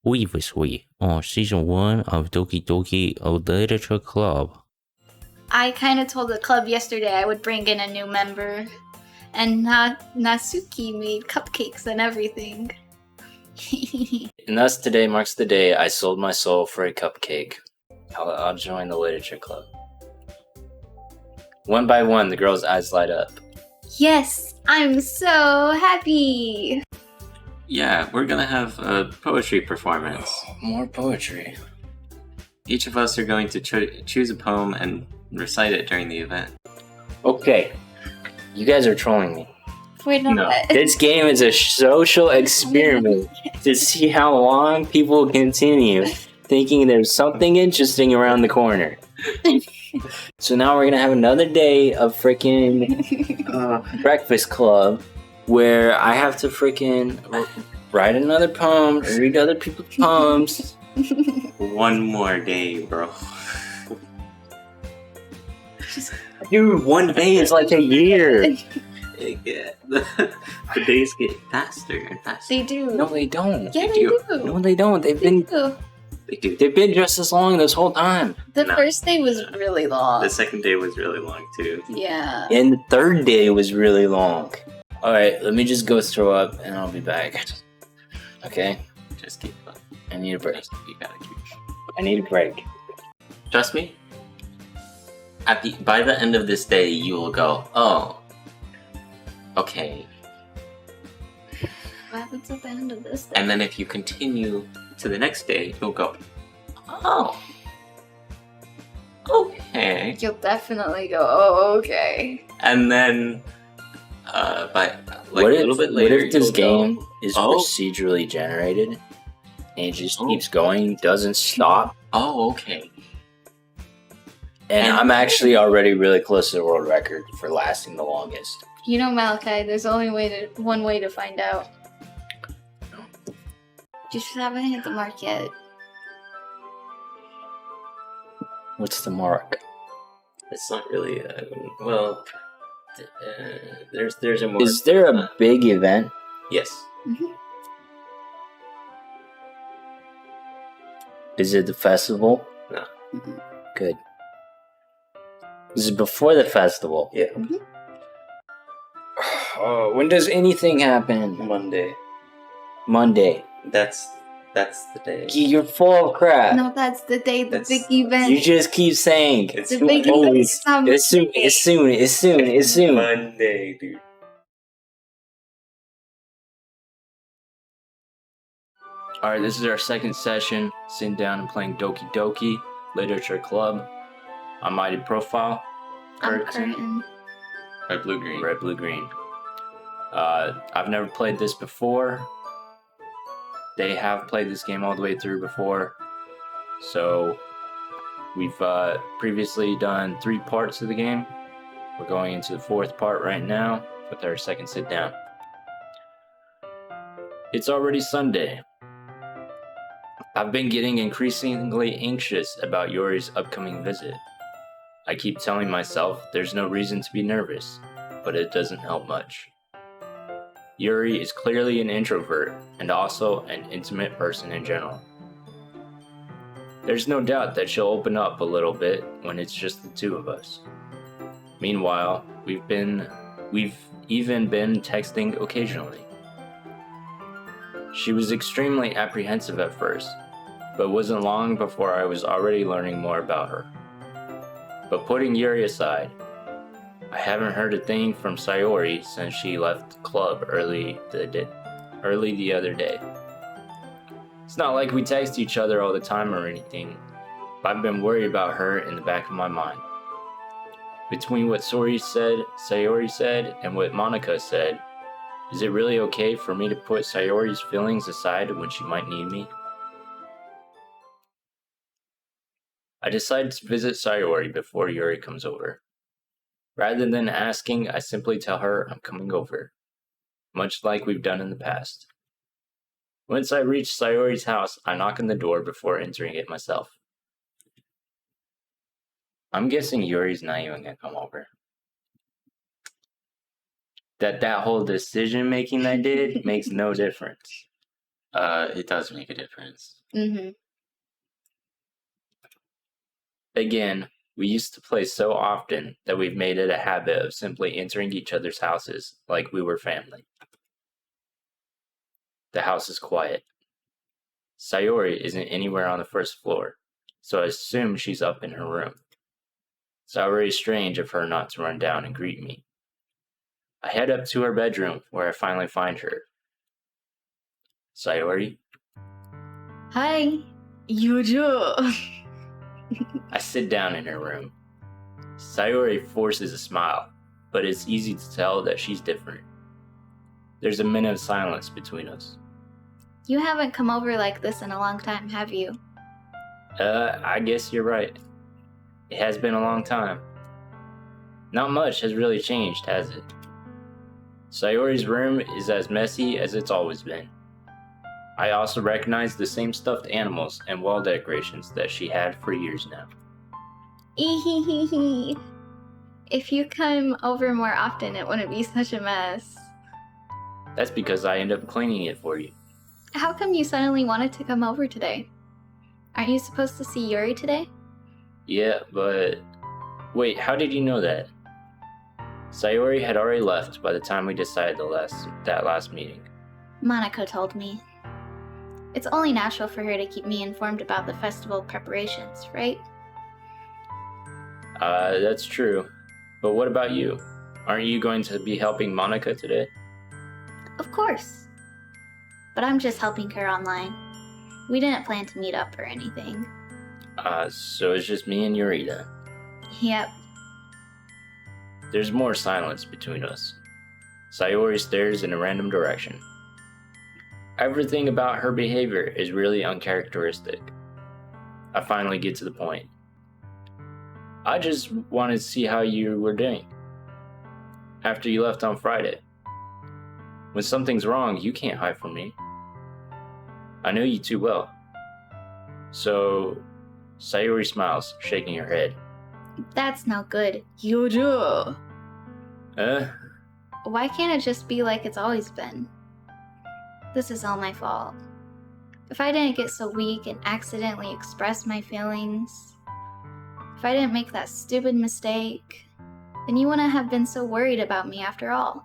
Previously on Season 1 of Doki Doki Literature Club. I kind of told the club yesterday I would bring in a new member, and Natsuki made cupcakes and everything. And thus today marks the day I sold my soul for a cupcake. I'll join the literature club. One by one, the girls' eyes light up. Yes, I'm so happy! Yeah, we're gonna have a poetry performance. More poetry. Each of us are going to choose a poem and recite it during the event. Okay, you guys are trolling me. Wait, No. This game is a social experiment to see how long people continue thinking there's something interesting around the corner. So now we're gonna have another day of freaking breakfast club where I have to freaking write another poem, read other people's poems. One more day, bro. Dude, one day is like a year. Yeah, the days get faster and faster. They do. No, they don't. Yeah, they do. do. No, they don't. They do. They do. They've been just as long this whole time. The No. first day was really long. The second day was really long too. Yeah. And the third day was really long. Alright, let me just go throw up and I'll be back. Okay? Just keep up. I need a break. You gotta keep. I need a break. Trust me. By the end of this day, you will go, oh, okay. What happens at the end of this day? And then if you continue to the next day, you'll go, oh, okay. You'll definitely go, oh, okay. And then, by like What a little bit later, if this you'll game go, is oh. procedurally generated and it just Oh. keeps going, doesn't stop? oh, okay. And I'm actually already really close to the world record for lasting the longest. You know, Malachi, there's only one way to find out. You just haven't hit the mark yet. What's the mark? It's not really, there's a more. Is there a big event? Yes. Mm-hmm. Is it the festival? No. Mm-hmm. Good. This is before the festival. Yeah. Mm-hmm. Oh, when does anything happen? Monday. That's the day. You're full of crap. No, that's the day, the That's- big event. You just keep saying. It's the big always- event. It's soon. Monday, dude. Alright, this is our second session, sitting down and playing Doki Doki, Literature Club. I'm IDprofile. I'm curtain. RedBlueGreene. RedBlueGreene. I've never played this before. They have played this game all the way through before. So, we've previously done 3 parts of the game. We're going into the 4th part right now with our second sit down. It's already Sunday. I've been getting increasingly anxious about Yuri's upcoming visit. I keep telling myself there's no reason to be nervous, but it doesn't help much. Yuri is clearly an introvert and also an intimate person in general. There's no doubt that she'll open up a little bit when it's just the two of us. Meanwhile, we've even been texting occasionally. She was extremely apprehensive at first, but wasn't long before I was already learning more about her. But putting Yuri aside, I haven't heard a thing from Sayori since she left the club early the other day. It's not like we text each other all the time or anything, but I've been worried about her in the back of my mind. Between what Sayori said, and what Monica said, is it really okay for me to put Sayori's feelings aside when she might need me? I decide to visit Sayori before Yuri comes over. Rather than asking, I simply tell her I'm coming over, much like we've done in the past. Once I reach Sayori's house, I knock on the door before entering it myself. I'm guessing Yuri's not even gonna come over. That whole decision making I did makes no difference. It does make a difference. Mm-hmm. Again, we used to play so often that we've made it a habit of simply entering each other's houses like we were family. The house is quiet. Sayori isn't anywhere on the first floor, so I assume she's up in her room. It's already strange of her not to run down and greet me. I head up to her bedroom, where I finally find her. Sayori? Hi, Yuju. I sit down in her room. Sayori forces a smile, but it's easy to tell that she's different. There's a minute of silence between us. You haven't come over like this in a long time, have you? I guess you're right. It has been a long time. Not much has really changed, has it? Sayori's room is as messy as it's always been. I also recognize the same stuffed animals and wall decorations that she had for years now. If you come over more often, it wouldn't be such a mess. That's because I end up cleaning it for you. How come you suddenly wanted to come over today? Aren't you supposed to see Yuri today? Yeah, but... Wait, how did you know that? Sayori had already left by the time we decided that last meeting. Monica told me. It's only natural for her to keep me informed about the festival preparations, right? That's true. But what about you? Aren't you going to be helping Monica today? Of course. But I'm just helping her online. We didn't plan to meet up or anything. So it's just me and Yurita. Yep. There's more silence between us. Sayori stares in a random direction. Everything about her behavior is really uncharacteristic. I finally get to the point. I just wanted to see how you were doing after you left on Friday. When something's wrong, you can't hide from me. I know you too well. So, Sayori smiles, shaking her head. That's no good. Yuju. Uh, Why can't it just be like it's always been? This is all my fault. If I didn't get so weak and accidentally express my feelings, if I didn't make that stupid mistake, then you wouldn't have been so worried about me after all.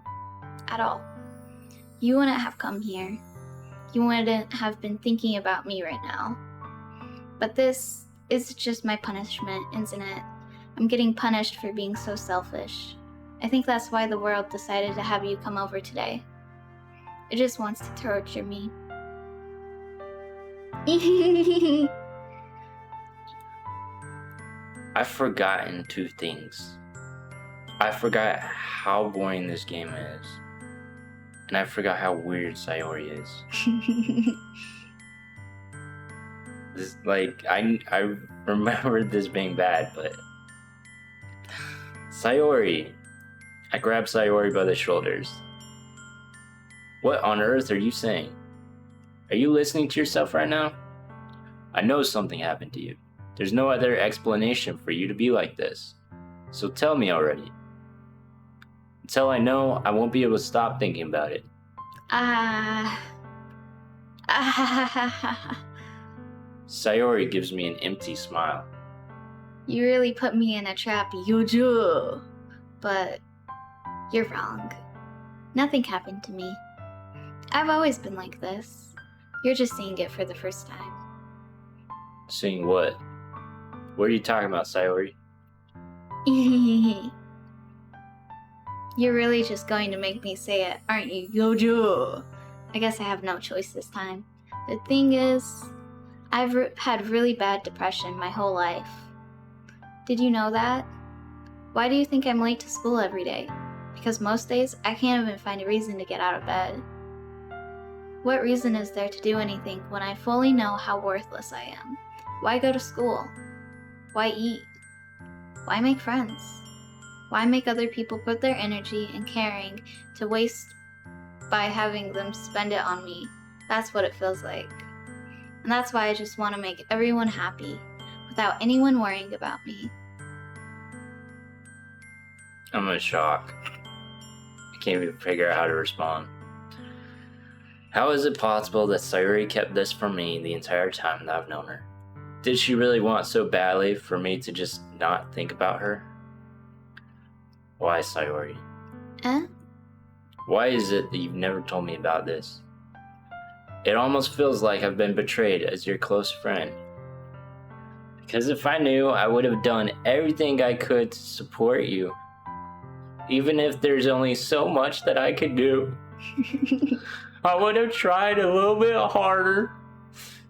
At all. You wouldn't have come here. You wouldn't have been thinking about me right now. But this is just my punishment, isn't it? I'm getting punished for being so selfish. I think that's why the world decided to have you come over today. It just wants to torture me. I've forgotten two things. I forgot how boring this game is. And I forgot how weird Sayori is. This, I remember this being bad, but... Sayori! I grab Sayori by the shoulders. What on earth are you saying? Are you listening to yourself right now? I know something happened to you. There's no other explanation for you to be like this. So tell me already. Until I know, I won't be able to stop thinking about it. Sayori gives me an empty smile. You really put me in a trap, Yuju. But you're wrong. Nothing happened to me. I've always been like this. You're just seeing it for the first time. Seeing what? What are you talking about, Sayori? You're really just going to make me say it, aren't you, Yuju? I guess I have no choice this time. The thing is, I've had really bad depression my whole life. Did you know that? Why do you think I'm late to school every day? Because most days, I can't even find a reason to get out of bed. What reason is there to do anything when I fully know how worthless I am? Why go to school? Why eat? Why make friends? Why make other people put their energy and caring to waste by having them spend it on me? That's what it feels like. And that's why I just want to make everyone happy, without anyone worrying about me. I'm in shock. I can't even figure out how to respond. How is it possible that Sayori kept this from me the entire time that I've known her? Did she really want so badly for me to just not think about her? Why, Sayori? Why is it that you've never told me about this? It almost feels like I've been betrayed as your close friend. Because if I knew, I would have done everything I could to support you. Even if there's only so much that I could do. I would have tried a little bit harder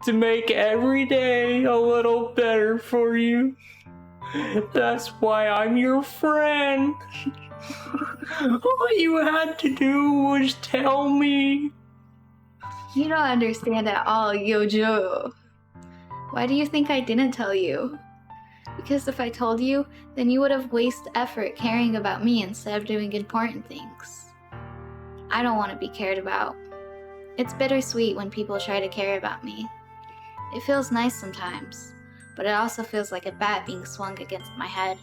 to make every day a little better for you. That's why I'm your friend. All you had to do was tell me. You don't understand at all, Yojo. Why do you think I didn't tell you? Because if I told you, then you would have wasted effort caring about me instead of doing important things. I don't want to be cared about. It's bittersweet when people try to care about me. It feels nice sometimes, but it also feels like a bat being swung against my head.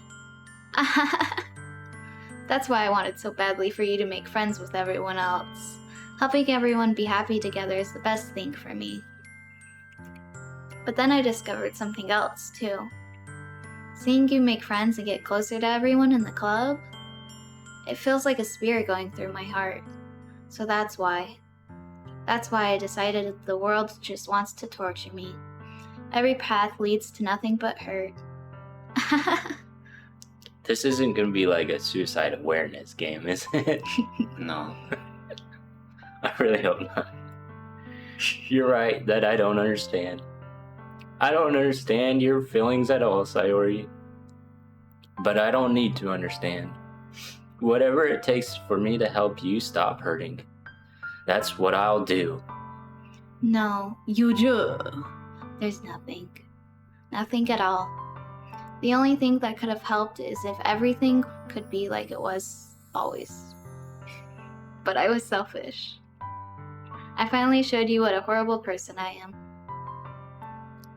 That's why I wanted so badly for you to make friends with everyone else. Helping everyone be happy together is the best thing for me. But then I discovered something else, too. Seeing you make friends and get closer to everyone in the club, it feels like a spear going through my heart. So that's why. That's why I decided that the world just wants to torture me. Every path leads to nothing but hurt. This isn't gonna be like a suicide awareness game, is it? No. I really hope not. You're right that I don't understand. I don't understand your feelings at all, Sayori. But I don't need to understand. Whatever it takes for me to help you stop hurting, that's what I'll do. No, Yuju. There's nothing. Nothing at all. The only thing that could have helped is if everything could be like it was always. But I was selfish. I finally showed you what a horrible person I am.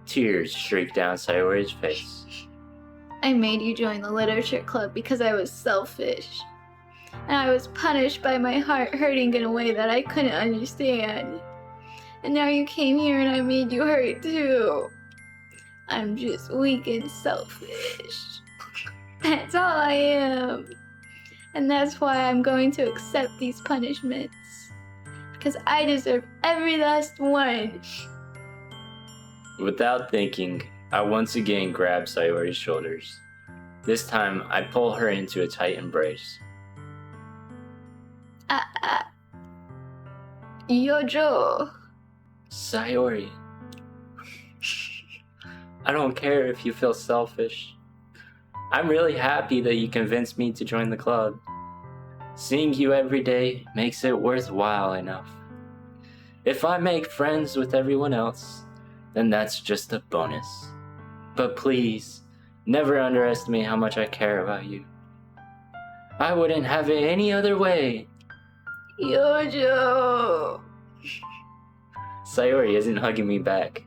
Tears streaked down Sayori's face. I made you join the literature club because I was selfish. And I was punished by my heart hurting in a way that I couldn't understand. And now you came here and I made you hurt too. I'm just weak and selfish. That's all I am. And that's why I'm going to accept these punishments. Because I deserve every last one. Without thinking, I once again grab Sayori's shoulders. This time, I pull her into a tight embrace. Yojo. Sayori. I don't care if you feel selfish. I'm really happy that you convinced me to join the club. Seeing you every day makes it worthwhile enough. If I make friends with everyone else, then that's just a bonus. But please, never underestimate how much I care about you. I wouldn't have it any other way. Yojo. Sayori isn't hugging me back.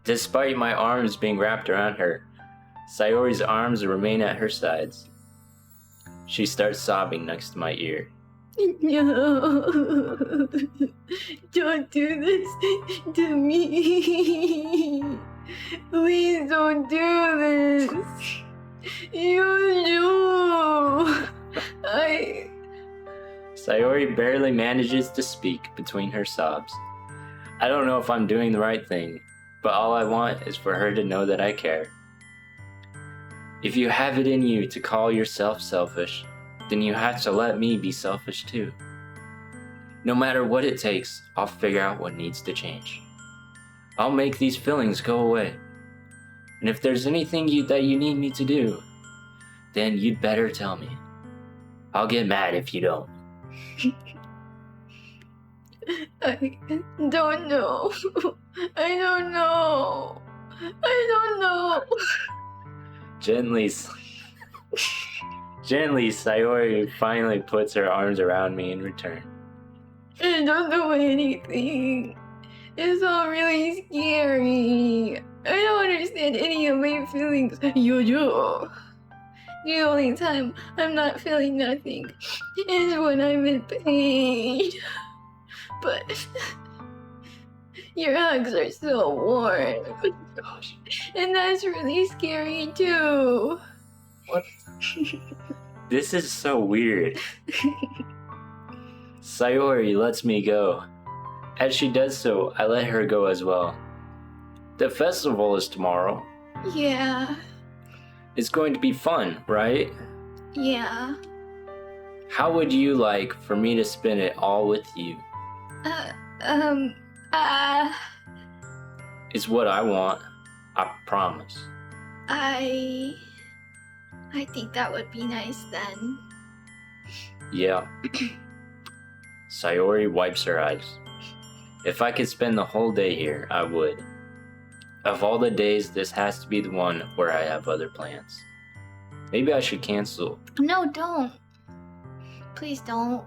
Despite my arms being wrapped around her, Sayori's arms remain at her sides. She starts sobbing next to my ear. No. Don't do this to me. Please don't do this. Yojo. Sayori barely manages to speak between her sobs. I don't know if I'm doing the right thing, but all I want is for her to know that I care. If you have it in you to call yourself selfish, then you have to let me be selfish too. No matter what it takes, I'll figure out what needs to change. I'll make these feelings go away. And if there's anything that you need me to do, then you'd better tell me. I'll get mad if you don't. I don't know. I don't know. I don't know. Gently, Sayori finally puts her arms around me in return. I don't know anything. It's all really scary. I don't understand any of my feelings. Yojo. The only time I'm not feeling nothing is when I'm in pain. But your hugs are so warm. Gosh. And that's really scary too. What? This is so weird. Sayori lets me go. As she does so, I let her go as well. The festival is tomorrow. Yeah. It's going to be fun, right? Yeah. How would you like for me to spend it all with you? It's what I want. I promise. I think that would be nice then. Yeah. Sayori wipes her eyes. If I could spend the whole day here, I would. Of all the days, this has to be the one where I have other plans. Maybe I should cancel. No, don't. Please don't.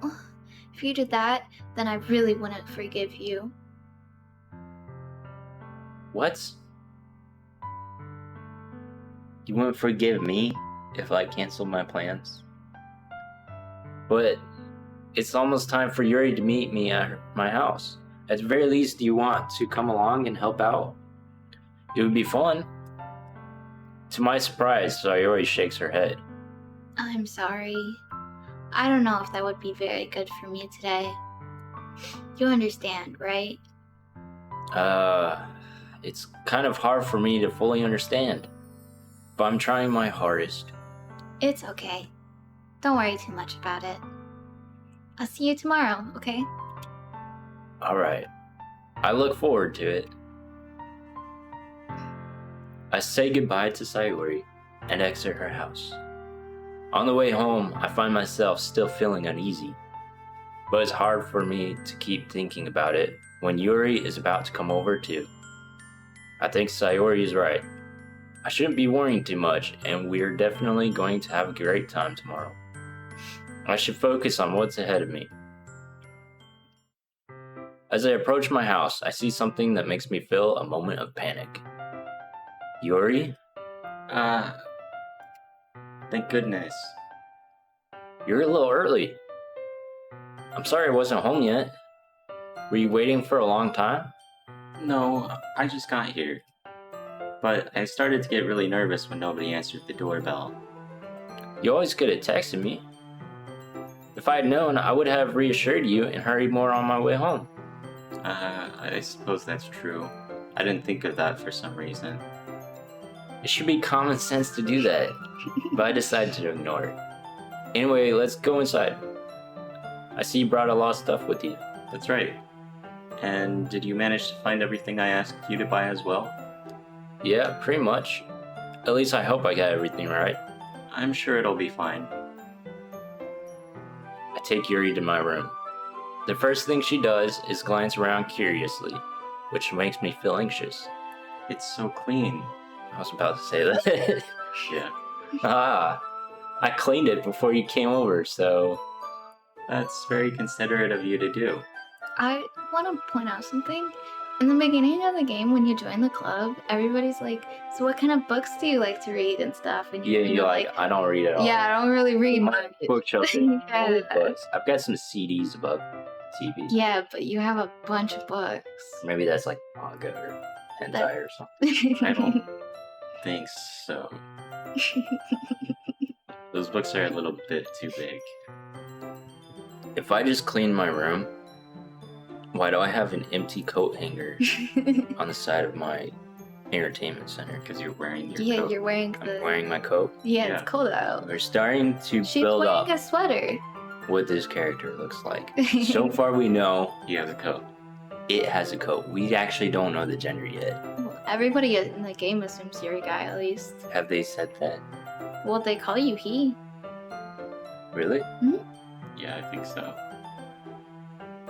If you did that, then I really wouldn't forgive you. What? You wouldn't forgive me if I canceled my plans? But it's almost time for Yuri to meet me at my house. At the very least, do you want to come along and help out? It would be fun. To my surprise, Sayori shakes her head. I'm sorry. I don't know if that would be very good for me today. You understand, right? It's kind of hard for me to fully understand. But I'm trying my hardest. It's okay. Don't worry too much about it. I'll see you tomorrow, okay? Alright. I look forward to it. I say goodbye to Sayori and exit her house. On the way home, I find myself still feeling uneasy. But it's hard for me to keep thinking about it when Yuri is about to come over too. I think Sayori is right. I shouldn't be worrying too much, and we're definitely going to have a great time tomorrow. I should focus on what's ahead of me. As I approach my house, I see something that makes me feel a moment of panic. Yuri? Thank goodness. You're a little early. I'm sorry I wasn't home yet. Were you waiting for a long time? No, I just got here. But I started to get really nervous when nobody answered the doorbell. You always good at texting me. If I had known, I would have reassured you and hurried more on my way home. I suppose that's true. I didn't think of that for some reason. It should be common sense to do that, but I decided to ignore it. Anyway, let's go inside. I see you brought a lot of stuff with you. That's right. And did you manage to find everything I asked you to buy as well? Yeah, pretty much. At least I hope I got everything right. I'm sure it'll be fine. I take Yuri to my room. The first thing she does is glance around curiously, which makes me feel anxious. It's so clean. I was about to say that. Yeah. I cleaned it before you came over, so... That's very considerate of you to do. I want to point out something. In the beginning of the game, when you join the club, everybody's like, so what kind of books do you like to read and stuff? And You're like, I don't read at all. yeah, I don't really read My much. bookshelf is full of books. I've got some CDs above TV. Yeah, but you have a bunch of books. Maybe that's like manga or hentai or something. I don't think so. Those books are a little bit too big. If I just clean my room, why do I have an empty coat hanger on the side of my entertainment center? Because you're wearing your Yeah, coat. you're wearing I'm the... wearing my coat. Yeah, Yeah. it's cold out. We're starting to She's build wearing up a sweater. what this character looks like. So far we know You have a coat. it has a coat. We actually don't know the gender yet. Well, everybody in the game assumes you're a guy, at least. Have they said that? Well, they call you he. Really? Yeah, I think so.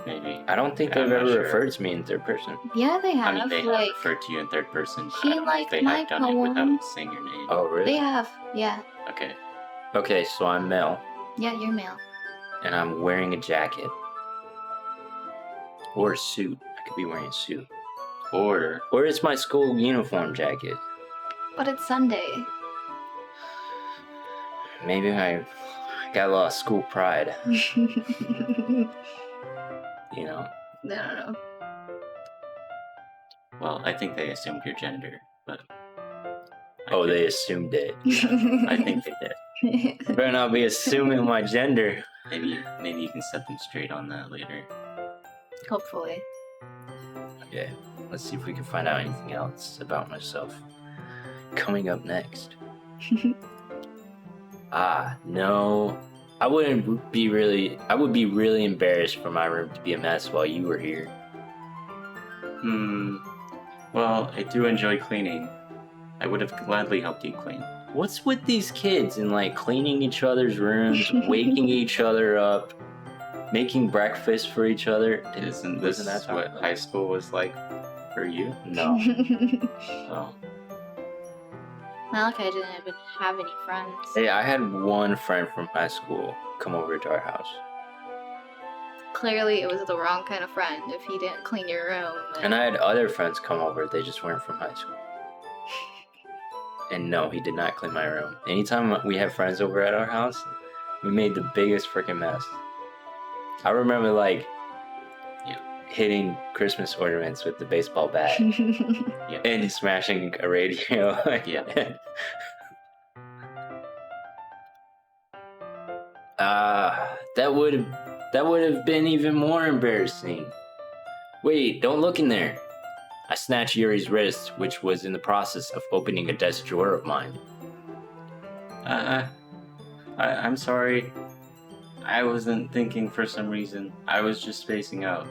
Maybe. I don't think Yeah, they've I'm not ever sure. referred to me in third person. Yeah, they have. I mean, they have like, referred to you in third person, but he I don't know if liked they my have done it poem. without saying your name. Oh, really? they have. Yeah. Okay. Okay, so I'm male, Yeah, you're male. and I'm wearing a jacket. Or a suit. I could be wearing a suit. Or Or it's my school uniform jacket. But it's Sunday. Maybe I got a lot of school pride, you know. No. Well, I think they assumed your gender, but... They assumed it. I think they did. Better not be assuming my gender. Maybe you can set them straight on that later. Hopefully. Okay, let's see if we can find out anything else about myself. Coming up next. No. I would be really embarrassed for my room to be a mess while you were here. Well, I do enjoy cleaning. I would have gladly helped you clean. What's with these kids and like cleaning each other's rooms, waking each other up, making breakfast for each other? Isn't that what high school was like for you? No. Oh. Malachi didn't even have any friends. Hey, I had one friend from high school come over to our house. Clearly, it was the wrong kind of friend if he didn't clean your room. And I had other friends come over, they just weren't from high school. And no, he did not clean my room. Anytime we have friends over at our house, we made the biggest freaking mess. I remember hitting Christmas ornaments with the baseball bat. And smashing a radio. Yeah. That would have been even more embarrassing. Wait, don't look in there. I snatched Yuri's wrist, which was in the process of opening a desk drawer of mine. I'm sorry. I wasn't thinking for some reason. I was just spacing out.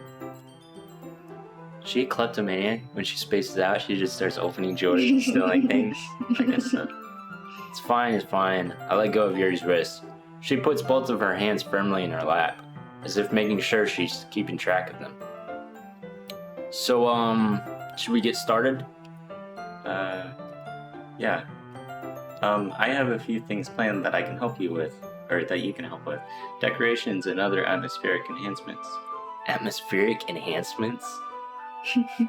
She a kleptomaniac? When she spaces out, she just starts opening drawers and stealing things? I guess so. It's fine. I let go of Yuri's wrist. She puts both of her hands firmly in her lap, as if making sure she's keeping track of them. So, should we get started? Yeah. I have a few things planned that I can help you with, or that you can help with. Decorations and other atmospheric enhancements. Atmospheric enhancements?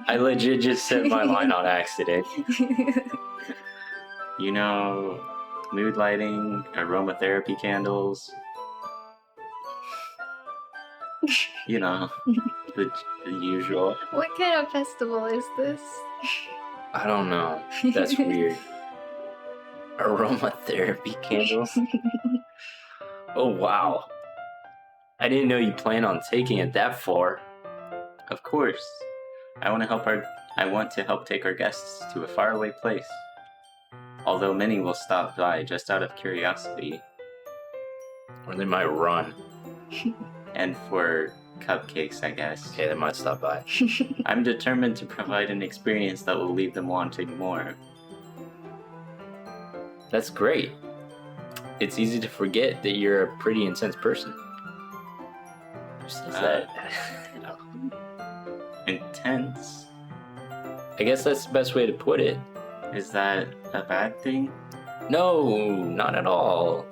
I legit just said my line on accident. You know, mood lighting, aromatherapy candles. You know, the usual. What kind of festival is this? I don't know. That's weird. Aromatherapy candles? Oh, wow. I didn't know you planned on taking it that far. Of course. I want to help take our guests to a faraway place. Although many will stop by just out of curiosity. Or they might run. And for cupcakes, I guess. Okay, they might stop by. I'm determined to provide an experience that will leave them wanting more. That's great. It's easy to forget that you're a pretty intense person. Who says that? Intense? I guess that's the best way to put it. Is that a bad thing? No, not at all.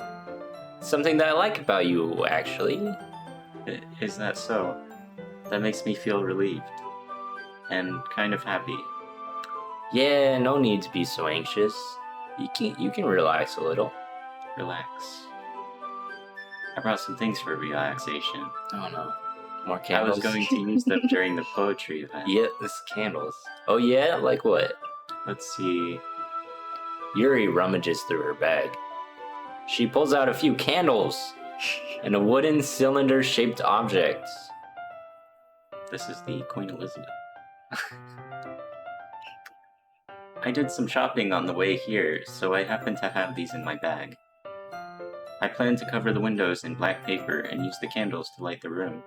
Something that I like about you, actually. Is that so? That makes me feel relieved. And kind of happy. Yeah, no need to be so anxious. You can relax a little. Relax. I brought some things for relaxation. Oh no. More candles? I was going to use them during the poetry event. Yeah, this candles. Oh yeah? Like what? Let's see. Yuri rummages through her bag. She pulls out a few candles and a wooden cylinder-shaped object. This is the Queen Elizabeth. I did some shopping on the way here, so I happen to have these in my bag. I plan to cover the windows in black paper and use the candles to light the room.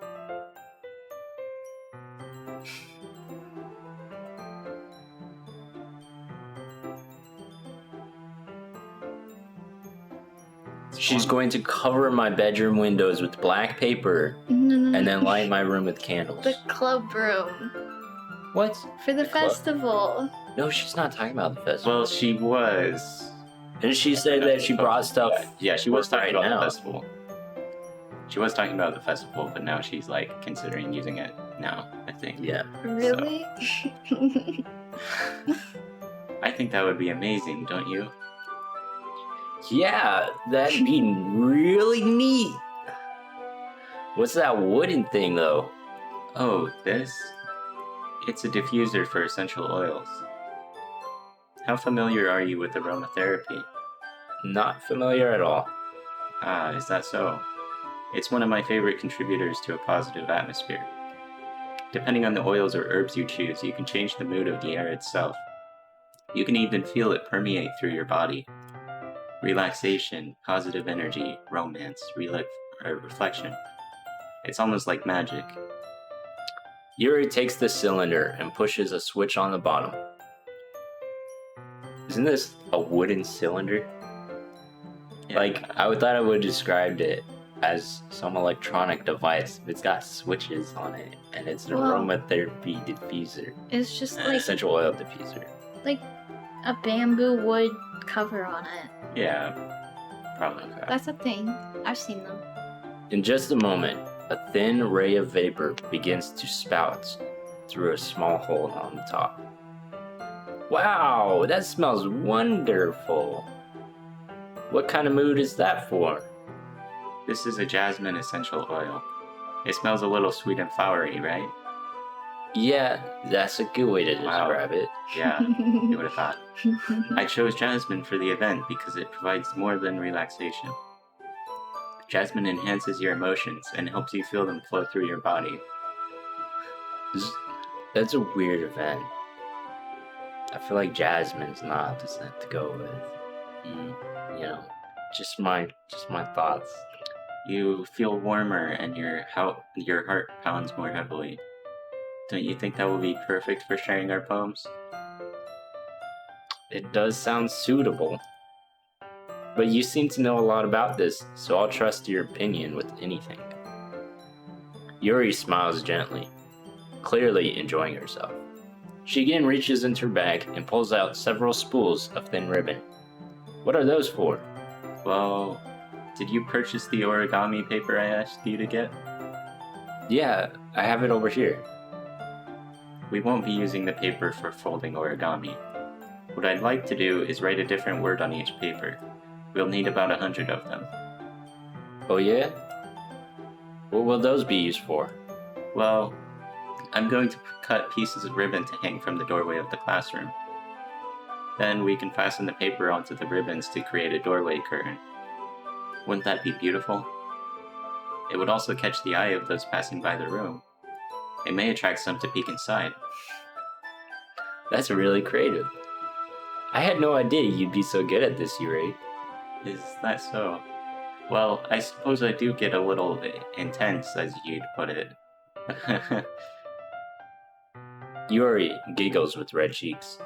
She's going to cover my bedroom windows with black paper No. and then light my room with candles. The club room. What? For the club? festival. No, she's not talking about the festival. Well, she was. Didn't she say that she brought stuff? Yeah, she was talking right about now. the festival. She was talking about the festival, but now she's like considering using it now, I think. Yeah. Really? I think that would be amazing, don't you? Yeah, that'd be really neat. What's that wooden thing, though? Oh, this? It's a diffuser for essential oils. How familiar are you with aromatherapy? Not familiar at all. Ah, is that so? It's one of my favorite contributors to a positive atmosphere. Depending on the oils or herbs you choose, you can change the mood of the air itself. You can even feel it permeate through your body. Relaxation, positive energy, romance, reflection. It's almost like magic. Yuri takes the cylinder and pushes a switch on the bottom. Isn't this a wooden cylinder? Yeah. Like, I thought I would have described it as some electronic device. It's got switches on it, and it's an Well, aromatherapy diffuser. It's just like Essential oil diffuser. a bamboo wood cover on it. Yeah, probably. Okay. That's a thing. I've seen them. In just a moment, a thin ray of vapor begins to spout through a small hole on the top. Wow, that smells wonderful. What kind of mood is that for? This is a jasmine essential oil. It smells a little sweet and flowery, right? Yeah, that's a good way to Wow. describe it. Yeah, you would have thought. I chose jasmine for the event because it provides more than relaxation. Jasmine enhances your emotions and helps you feel them flow through your body. That's a weird event. I feel like jasmine's not the scent to go with. You know, just my thoughts. You feel warmer and your heart pounds more heavily. Don't you think that will be perfect for sharing our poems? It does sound suitable. But you seem to know a lot about this, so I'll trust your opinion with anything. Yuri smiles gently, clearly enjoying herself. She again reaches into her bag and pulls out several spools of thin ribbon. What are those for? Well, did you purchase the origami paper I asked you to get? Yeah, I have it over here. We won't be using the paper for folding origami. What I'd like to do is write a different word on each paper. We'll need about 100 of them. Oh yeah? What will those be used for? Well, I'm going to cut pieces of ribbon to hang from the doorway of the classroom. Then we can fasten the paper onto the ribbons to create a doorway curtain. Wouldn't that be beautiful? It would also catch the eye of those passing by the room. It may attract some to peek inside. That's really creative. I had no idea you'd be so good at this, Yuri. Is that so? Well, I suppose I do get a little intense, as you'd put it. Yuri giggles with red cheeks.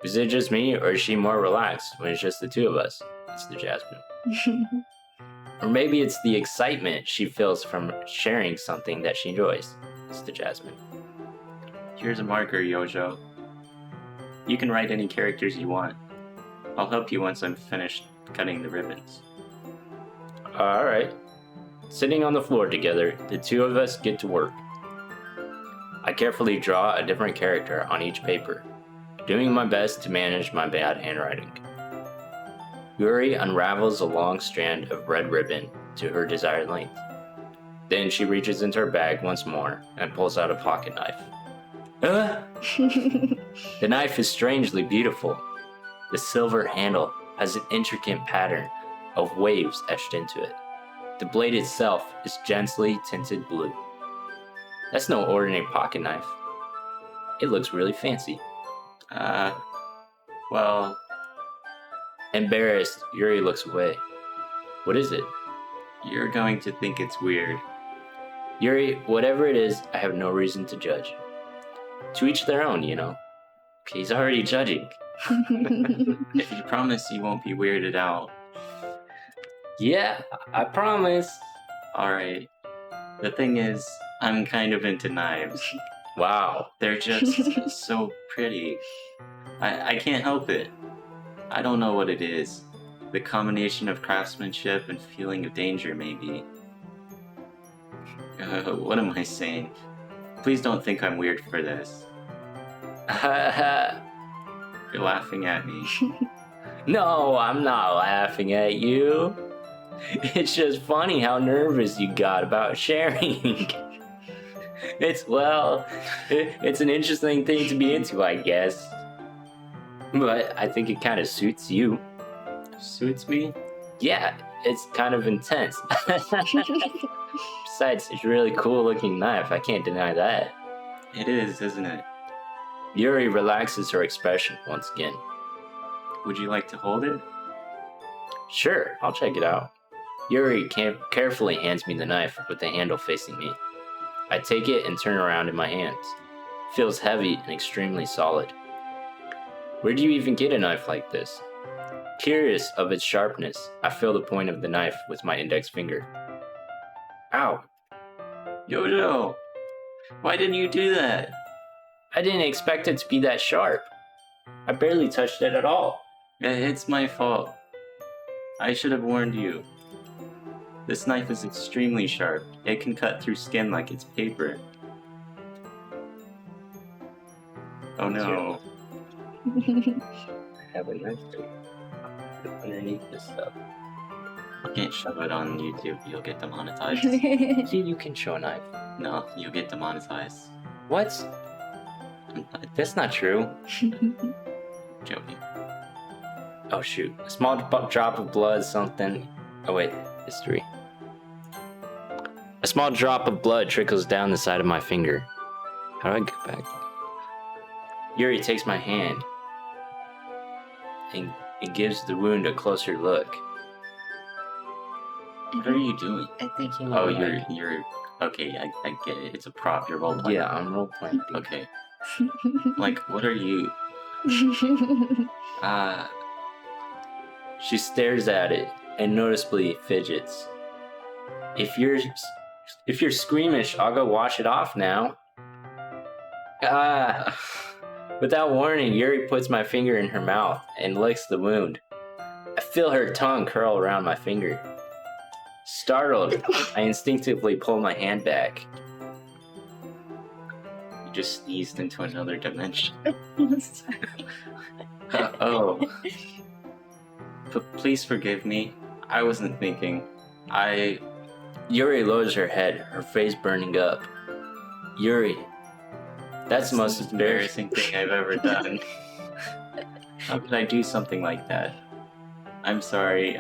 Is it just me, or is she more relaxed when it's just the two of us? It's the Jasmine. Or maybe it's the excitement she feels from sharing something that she enjoys. It's the Jasmine. Here's a marker, Yojo. You can write any characters you want. I'll help you once I'm finished cutting the ribbons. Alright. Sitting on the floor together, the two of us get to work. I carefully draw a different character on each paper, doing my best to manage my bad handwriting. Yuri unravels a long strand of red ribbon to her desired length. Then she reaches into her bag once more and pulls out a pocket knife. The knife is strangely beautiful. The silver handle has an intricate pattern of waves etched into it. The blade itself is gently tinted blue. That's no ordinary pocket knife. It looks really fancy. Well, Embarrassed, Yuri looks away. What is it? you're going to think it's weird. Yuri, whatever it is, I have no reason to judge. To each their own, you know. He's already judging. If you promise you won't be weirded out. Yeah, I promise. Alright. The thing is, I'm kind of into knives. Wow. They're just so pretty. I can't help it. I don't know what it is. The combination of craftsmanship and feeling of danger, maybe. What am I saying? Please don't think I'm weird for this. You're laughing at me. No, I'm not laughing at you. It's just funny how nervous you got about sharing. It's an interesting thing to be into, I guess. But I think it kind of suits you. Suits me? Yeah, it's kind of intense. Besides, it's a really cool looking knife. I can't deny that. It is, isn't it? Yuri relaxes her expression once again. Would you like to hold it? Sure, I'll check it out. Yuri carefully hands me the knife with the handle facing me. I take it and turn around in my hands. Feels heavy and extremely solid. Where do you even get a knife like this? Curious of its sharpness, I feel the point of the knife with my index finger. Ow! Jojo! Why didn't you do that? I didn't expect it to be that sharp. I barely touched it at all. It's my fault. I should have warned you. This knife is extremely sharp. It can cut through skin like it's paper. Oh no. I have a knife underneath this stuff. You can't shove it on YouTube, you'll get demonetized. You can show a knife. No, you'll get demonetized. What? That's not true. Joking. Oh shoot. A small drop of blood, something. Oh wait, history. A small drop of blood trickles down the side of my finger. How do I get back? Yuri takes my hand and gives the wound a closer look. What are you doing? I think he Oh, you're okay, I get it. It's a prop, you're role playing. Yeah, I'm role playing. Okay. Like, what are you? She stares at it and noticeably fidgets. If you're squeamish, I'll go wash it off now. Without warning, Yuri puts my finger in her mouth and licks the wound. I feel her tongue curl around my finger. Startled, I instinctively pull my hand back. You just sneezed into another dimension. Oh. Please forgive me. I wasn't thinking. Yuri lowers her head, her face burning up. Yuri, that's the most embarrassing thing I've ever done. How could I do something like that? I'm sorry.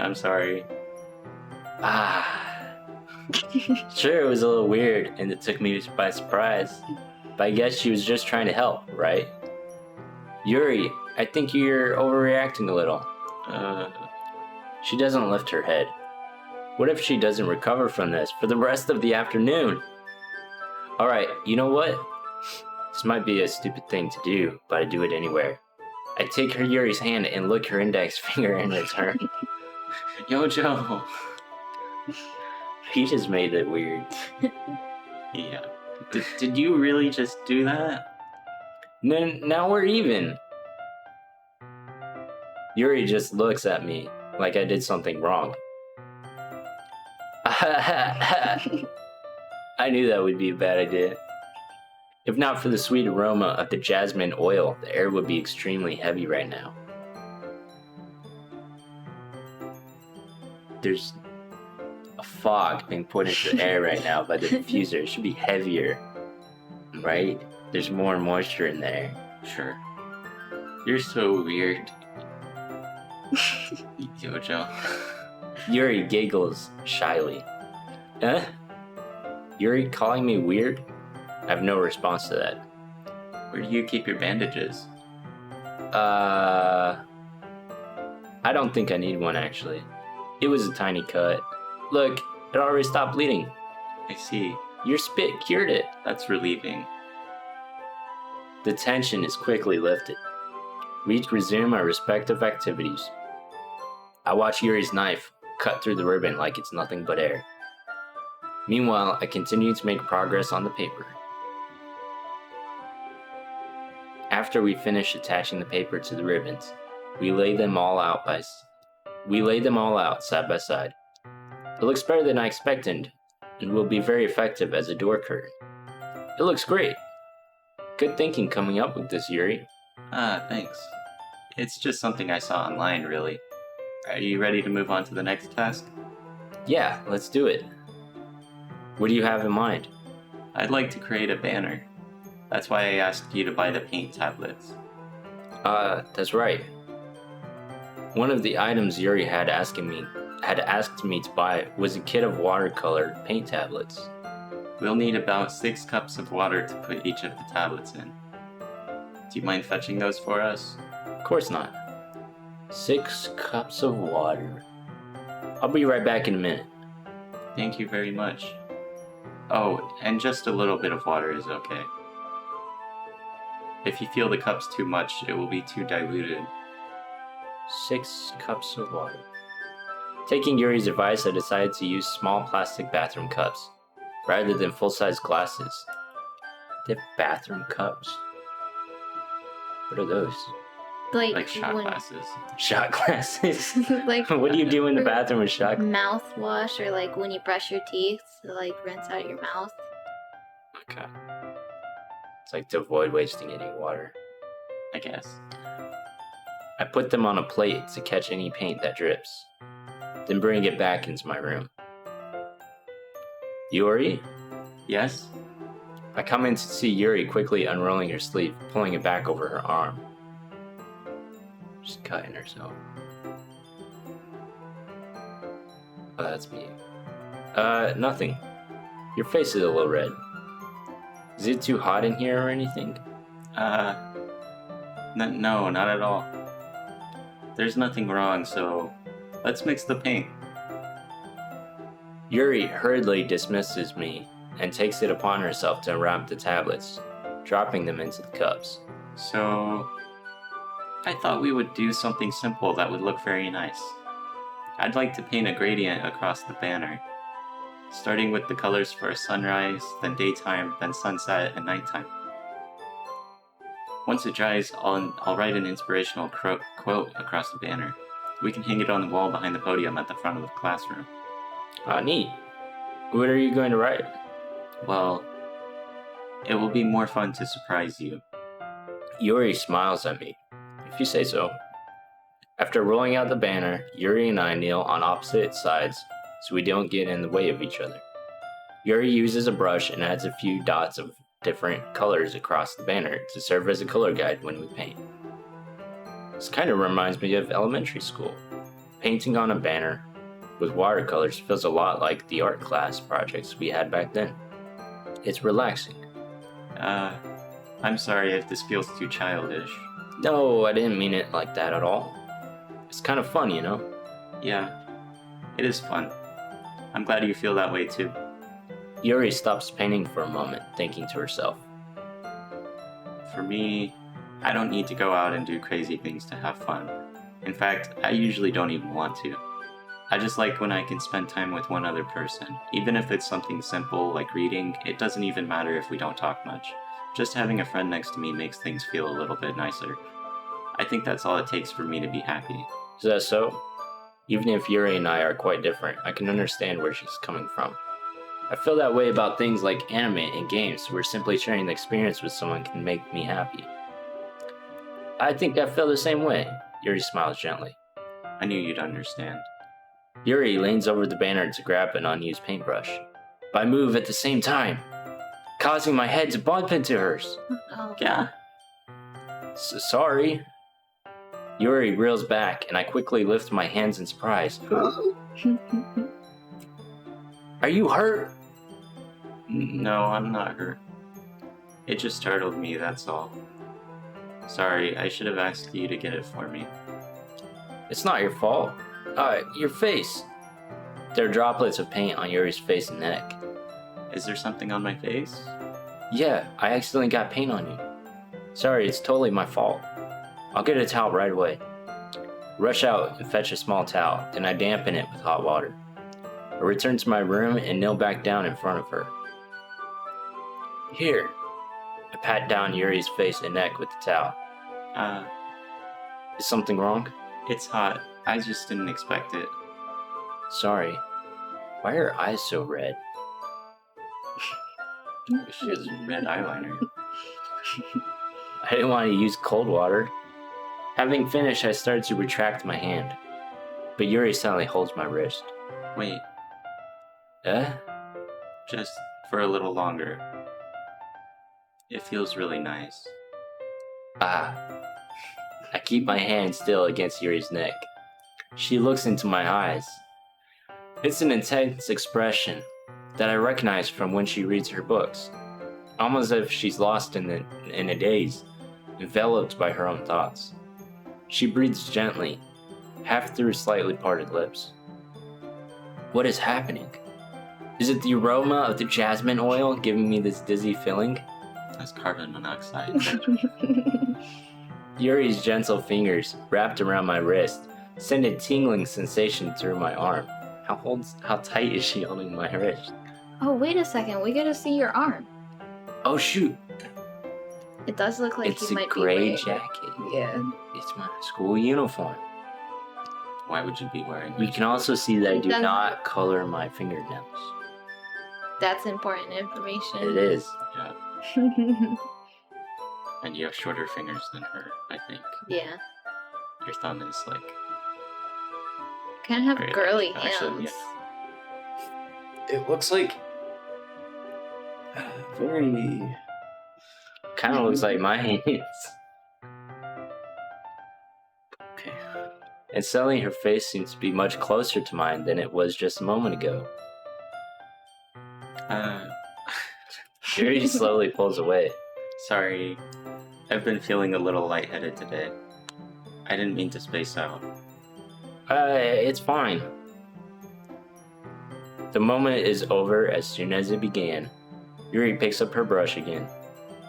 Sure, it was a little weird and it took me by surprise. But I guess she was just trying to help, right? Yuri, I think you're overreacting a little. She doesn't lift her head. What if she doesn't recover from this for the rest of the afternoon? Alright, you know what? This might be a stupid thing to do, but I do it anyway. I take her Yuri's hand and lick her index finger in return. Jojo! He just made it weird. Yeah. Did you really just do that? Now we're even. Yuri just looks at me like I did something wrong. I knew that would be a bad idea. If not for the sweet aroma of the jasmine oil, the air would be extremely heavy right now. There's a fog being put into the air right now by the diffuser. It should be heavier, right? There's more moisture in there. Sure. You're so weird. Jojo. Yuri giggles shyly. Huh? Yuri calling me weird? I have no response to that. Where do you keep your bandages? I don't think I need one actually. It was a tiny cut. Look, it already stopped bleeding. I see. Your spit cured it. That's relieving. The tension is quickly lifted. We resume our respective activities. I watch Yuri's knife cut through the ribbon like it's nothing but air. Meanwhile, I continue to make progress on the paper. After we finish attaching the paper to the ribbons, we lay them all out side by side. It looks better than I expected and will be very effective as a door curtain. It looks great. Good thinking coming up with this, Yuri. Thanks. It's just something I saw online, really. Are you ready to move on to the next task? Yeah, let's do it. What do you have in mind? I'd like to create a banner. That's why I asked you to buy the paint tablets. That's right. One of the items Yuri had asked me to buy was a kit of watercolor paint tablets. We'll need about 6 cups of water to put each of the tablets in. Do you mind fetching those for us? Of course not. 6 cups of water. I'll be right back in a minute. Thank you very much. Oh, and just a little bit of water is okay. If you feel the cup's too much, it will be too diluted. 6 cups of water. Taking Yuri's advice, I decided to use small plastic bathroom cups, rather than full-size glasses. They have bathroom cups? What are those? Like shot glasses. Shot glasses? Like What do you do in the bathroom with shot glasses? mouthwash, or like when you brush your teeth to like rinse out your mouth. Okay. It's like to avoid wasting any water. I guess. I put them on a plate to catch any paint that drips, then bring it back into my room. Yuri? Yes? I come in to see Yuri quickly unrolling her sleeve, pulling it back over her arm. She's cutting herself. Oh, that's me. Nothing. Your face is a little red. Is it too hot in here or anything? No, not at all. There's nothing wrong, so let's mix the paint. Yuri hurriedly dismisses me and takes it upon herself to unwrap the tablets, dropping them into the cups. So, I thought we would do something simple that would look very nice. I'd like to paint a gradient across the banner, starting with the colors for sunrise, then daytime, then sunset, and nighttime. Once it dries, I'll write an inspirational quote across the banner. We can hang it on the wall behind the podium at the front of the classroom. Neat. What are you going to write? Well, it will be more fun to surprise you. Yuri smiles at me. If you say so. After rolling out the banner, Yuri and I kneel on opposite sides so we don't get in the way of each other. Yuri uses a brush and adds a few dots of different colors across the banner to serve as a color guide when we paint. This kind of reminds me of elementary school. Painting on a banner with watercolors feels a lot like the art class projects we had back then. It's relaxing. I'm sorry if this feels too childish. No, I didn't mean it like that at all. It's kind of fun, you know? Yeah, it is fun. I'm glad you feel that way too. Yuri stops painting for a moment, thinking to herself. For me, I don't need to go out and do crazy things to have fun. In fact, I usually don't even want to. I just like when I can spend time with one other person. Even if it's something simple like reading, it doesn't even matter if we don't talk much. Just having a friend next to me makes things feel a little bit nicer. I think that's all it takes for me to be happy. Is that so? Even if Yuri and I are quite different, I can understand where she's coming from. I feel that way about things like anime and games, where simply sharing the experience with someone can make me happy. I think I feel the same way. Yuri smiles gently. I knew you'd understand. Yuri leans over the banner to grab an unused paintbrush. But I move at the same time, causing my head to bump into hers. Oh. Yeah. Sorry. Yuri reels back, and I quickly lift my hands in surprise. Are you hurt? No, I'm not hurt. It just startled me, that's all. Sorry, I should have asked you to get it for me. It's not your fault. Your face. There are droplets of paint on Yuri's face and neck. Is there something on my face? Yeah, I accidentally got paint on you. Sorry, it's totally my fault. I'll get a towel right away. Rush out and fetch a small towel, then I dampen it with hot water. I return to my room and kneel back down in front of her. Here. I pat down Yuri's face and neck with the towel. Is something wrong? It's hot. I just didn't expect it. Sorry. Why are her eyes so red? She has red eyeliner. I didn't want to use cold water. Having finished, I started to retract my hand. But Yuri suddenly holds my wrist. Wait, Eh? just for a little longer. It feels really nice. Ah. I keep my hand still against Yuri's neck. She looks into my eyes. It's an intense expression that I recognize from when she reads her books, almost as if she's lost in a daze, enveloped by her own thoughts. She breathes gently, half through slightly parted lips. What is happening? Is it the aroma of the jasmine oil giving me this dizzy feeling? That's carbon monoxide. Yuri's gentle fingers, wrapped around my wrist, send a tingling sensation through my arm. How tight is she holding my wrist? Oh, wait a second. We gotta see your arm. Oh shoot! It does look like It's you a might be gray wearing. jacket. Yeah. It's my school uniform. Why would you be wearing We this? can also see that I do Doesn't- not color my fingernails. That's important information. It is. Yeah, and you have shorter fingers than her, I think. Yeah. Your thumb is like... Kind of have Very girly large, actually, hands. It looks like very. Kind of looks like my hands. Okay. And suddenly her face seems to be much closer to mine than it was just a moment ago. Yuri slowly pulls away. Sorry. I've been feeling a little lightheaded today. I didn't mean to space out. It's fine. The moment is over as soon as it began. Yuri picks up her brush again,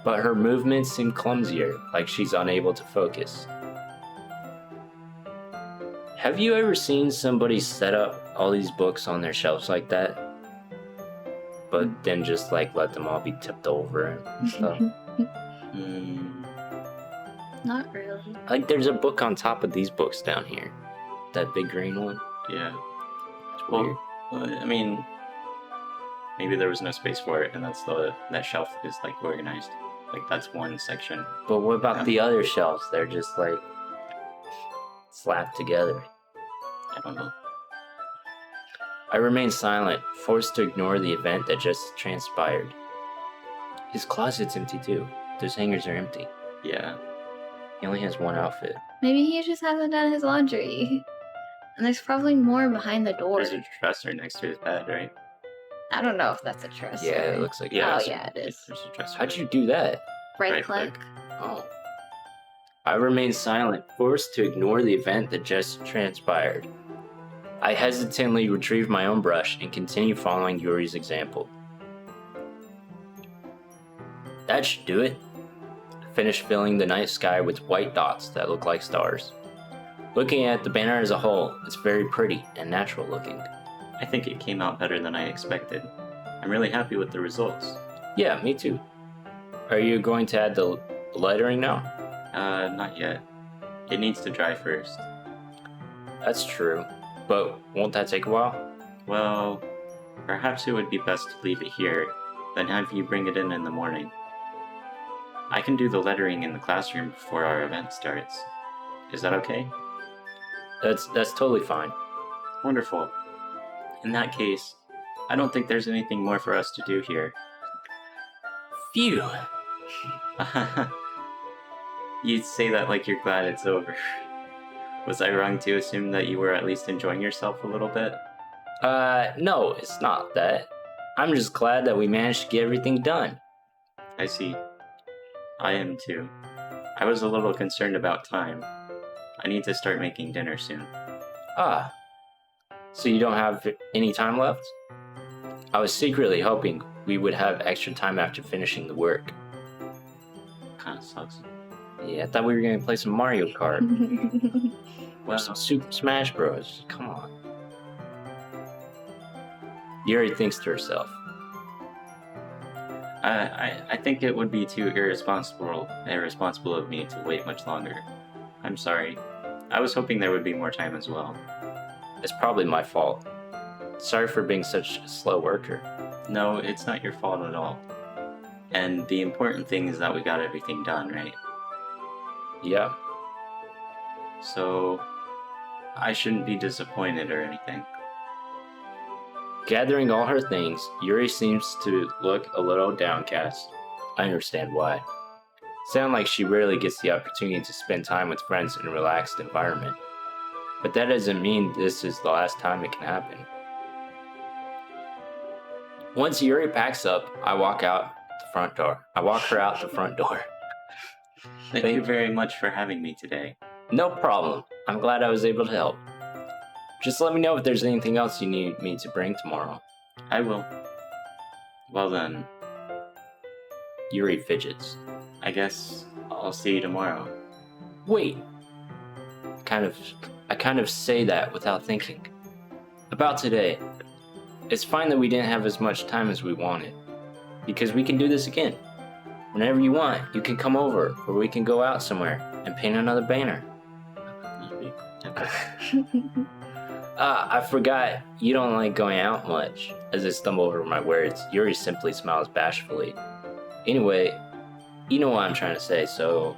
but her movements seem clumsier, like she's unable to focus. Have you ever seen somebody set up all these books on their shelves like that? But then just like let them all be tipped over and stuff? Not really. Like there's a book on top of these books down here. That big green one. Yeah. It's Well, weird. I mean, maybe there was no space for it, and that shelf is like organized. Like that's one section. But what about the other shelves? They're just like slapped together. I don't know. I remain silent, forced to ignore the event that just transpired. His closet's empty too. Those hangers are empty. Yeah. He only has one outfit. Maybe he just hasn't done his laundry. And there's probably more behind the door. There's a dresser next to his bed, right? I don't know if that's a dresser. Yeah, it looks like Yeah. Oh, so yeah, it is. There's a dresser. How'd you do that? Right Right click. click. Oh. I remain silent, forced to ignore the event that just transpired. I hesitantly retrieve my own brush and continue following Yuri's example. That should do it. I finish filling the night sky with white dots that look like stars. Looking at the banner as a whole, it's very pretty and natural looking. I think it came out better than I expected. I'm really happy with the results. Yeah, me too. Are you going to add the lettering now? Not yet. It needs to dry first. That's true. But won't that take a while? Well, perhaps it would be best to leave it here, then have you bring it in the morning. I can do the lettering in the classroom before our event starts. Is that okay? That's totally fine. Wonderful. In that case, I don't think there's anything more for us to do here. Phew. You'd say that like you're glad it's over. Was I wrong to assume that you were at least enjoying yourself a little bit? No, it's not that. I'm just glad that we managed to get everything done. I see. I am too. I was a little concerned about time. I need to start making dinner soon. Ah. So you don't have any time left? I was secretly hoping we would have extra time after finishing the work. Kinda sucks. Yeah, I thought we were gonna play some Mario Kart. Or Well, some Super Smash Bros. Come on. Yuri thinks to herself. I think it would be too irresponsible of me to wait much longer. I'm sorry. I was hoping there would be more time as well. It's probably my fault. Sorry for being such a slow worker. No, it's not your fault at all. And the important thing is that we got everything done, right? Yeah. So, I shouldn't be disappointed or anything. Gathering all her things, Yuri seems to look a little downcast. I understand why. Sounds like she rarely gets the opportunity to spend time with friends in a relaxed environment. But that doesn't mean this is the last time it can happen. Once Yuri packs up, I walk her out the front door. Thank you very much for having me today. No problem. I'm glad I was able to help. Just let me know if there's anything else you need me to bring tomorrow. I will. Well then, Yuri fidgets. I guess I'll see you tomorrow. Wait. I kind of say that without thinking. About today. It's fine that we didn't have as much time as we wanted. Because we can do this again. Whenever you want, you can come over, or we can go out somewhere and paint another banner. I forgot you don't like going out much. As I stumble over my words, Yuri simply smiles bashfully. Anyway, you know what I'm trying to say, so...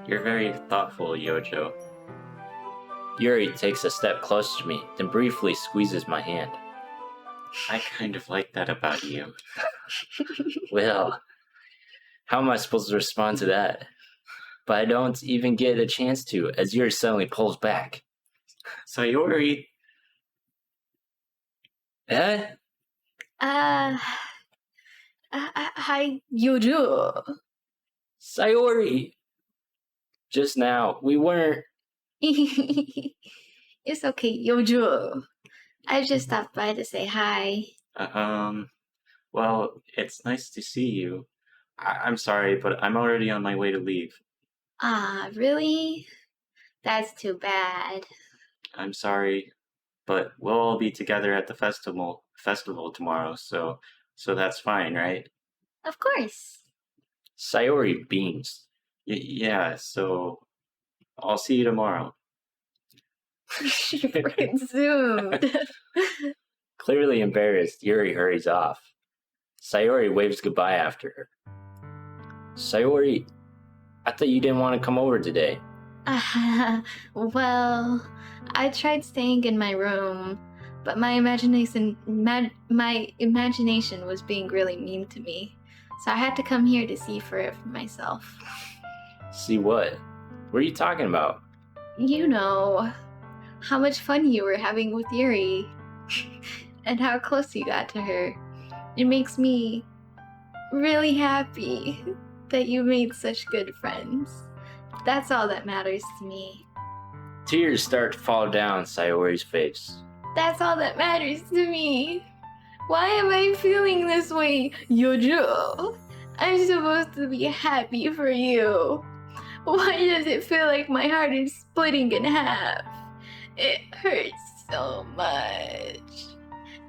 You're very thoughtful, Yojo. Yuri takes a step closer to me, then briefly squeezes my hand. I kind of like that about you. Well, how am I supposed to respond to that? But I don't even get a chance to, as Yuri suddenly pulls back. Sayori! Eh? Hi, Yojo. Sayori! Just now, we weren't... It's okay, Yojo. I just stopped by to say hi. Well, it's nice to see you. I'm sorry, but I'm already on my way to leave. Ah, really? That's too bad. I'm sorry, but we'll all be together at the festival tomorrow, so that's fine, right? Of course. Sayori beams. Yeah, so I'll see you tomorrow. She freaking zoomed. Clearly embarrassed, Yuri hurries off. Sayori waves goodbye after her. Sayori, I thought you didn't want to come over today. Well, I tried staying in my room, but my imagination was being really mean to me. So I had to come here to see for it for myself. See what? What are you talking about? You know, how much fun you were having with Yuri, and how close you got to her. It makes me really happy that you made such good friends. That's all that matters to me. Tears start to fall down Sayori's face. That's all that matters to me. Why am I feeling this way, Yojo? I'm supposed to be happy for you. Why does it feel like my heart is splitting in half? It hurts so much.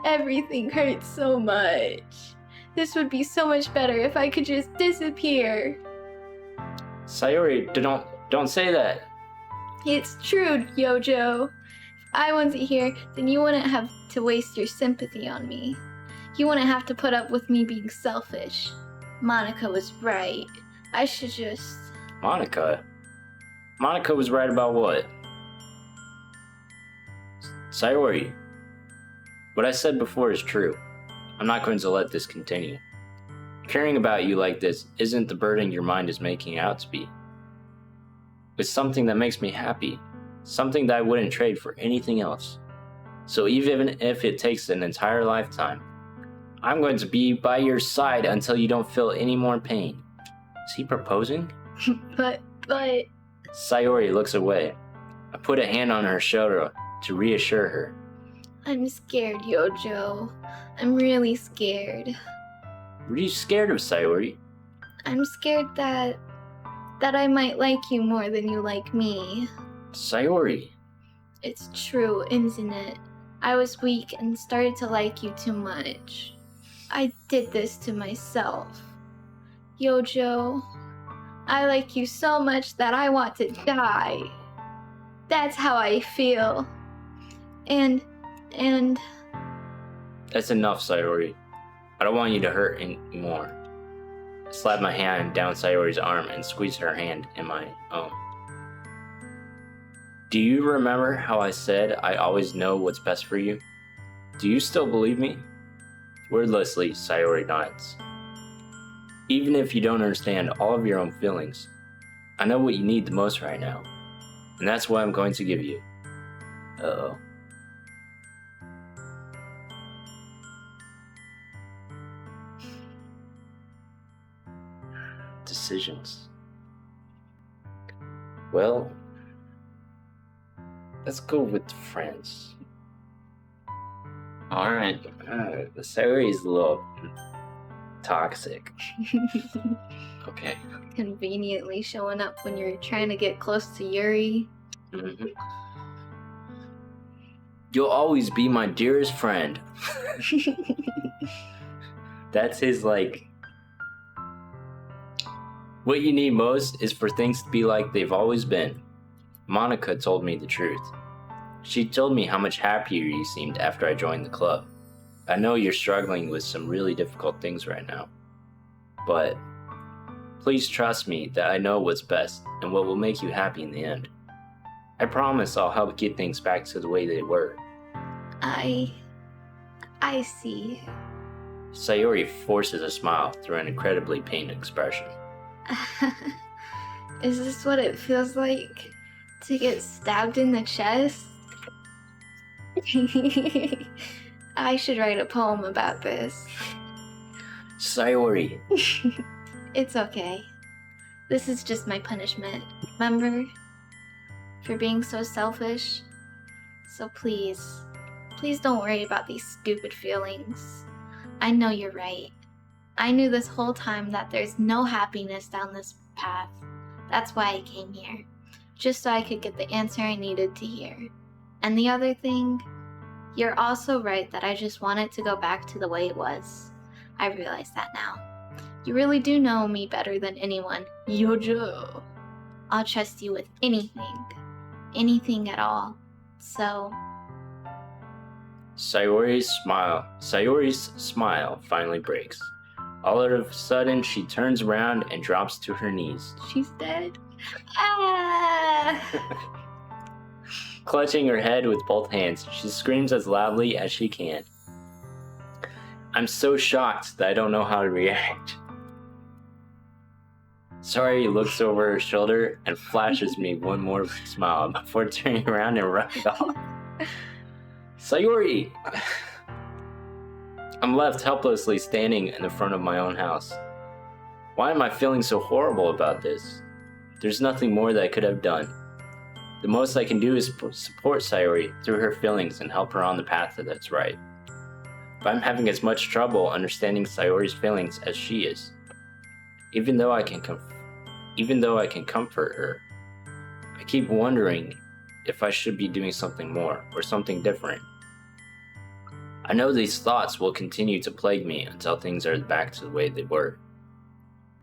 Everything hurts so much. This would be so much better if I could just disappear. Sayori, don't say that. It's true, Yojo. If I wasn't here, then you wouldn't have to waste your sympathy on me. You wouldn't have to put up with me being selfish. Monica was right. I should just... Monica? Monica was right about what? Sayori, what I said before is true. I'm not going to let this continue. Caring about you like this isn't the burden your mind is making it out to be. It's something that makes me happy. Something that I wouldn't trade for anything else. So even if it takes an entire lifetime, I'm going to be by your side until you don't feel any more pain. Is he proposing? But... Sayori looks away. I put a hand on her shoulder to reassure her. I'm scared, Yojo. I'm really scared. What are you scared of, Sayori? I'm scared that I might like you more than you like me. Sayori. It's true, isn't it? I was weak and started to like you too much. I did this to myself. Yojo, I like you so much that I want to die. That's how I feel. And... That's enough, Sayori. I don't want you to hurt anymore. I slap my hand down Sayori's arm and squeeze her hand in my own. Do you remember how I said I always know what's best for you? Do you still believe me? Wordlessly, Sayori nods. Even if you don't understand all of your own feelings, I know what you need the most right now, and that's what I'm going to give you. Uh-oh. Decisions. Well, let's go with friends. Alright. The Sayori is a little toxic. Okay. Conveniently showing up when you're trying to get close to Yuri. Mm-hmm. You'll always be my dearest friend. That's his, like... What you need most is for things to be like they've always been. Monica told me the truth. She told me how much happier you seemed after I joined the club. I know you're struggling with some really difficult things right now. But please trust me that I know what's best and what will make you happy in the end. I promise I'll help get things back to the way they were. I see. Sayori forces a smile through an incredibly pained expression. Is this what it feels like to get stabbed in the chest? I should write a poem about this. Sayori! It's okay. This is just my punishment, remember? For being so selfish. So please don't worry about these stupid feelings. I know you're right. I knew this whole time that there's no happiness down this path. That's why I came here. Just so I could get the answer I needed to hear. And the other thing, you're also right that I just want it to go back to the way it was. I realize that now. You really do know me better than anyone. Yojo. I'll trust you with anything. Anything at all. So... Sayori's smile finally breaks. All of a sudden, she turns around and drops to her knees. She's dead. Ah! Clutching her head with both hands, she screams as loudly as she can. I'm so shocked that I don't know how to react. Sayori looks over her shoulder and flashes me one more smile before turning around and running off. Sayori! I'm left helplessly standing in the front of my own house. Why am I feeling so horrible about this? There's nothing more that I could have done. The most I can do is support Sayori through her feelings and help her on the path that's right. But I'm having as much trouble understanding Sayori's feelings as she is. Even though I can comfort her, I keep wondering if I should be doing something more or something different. I know these thoughts will continue to plague me until things are back to the way they were.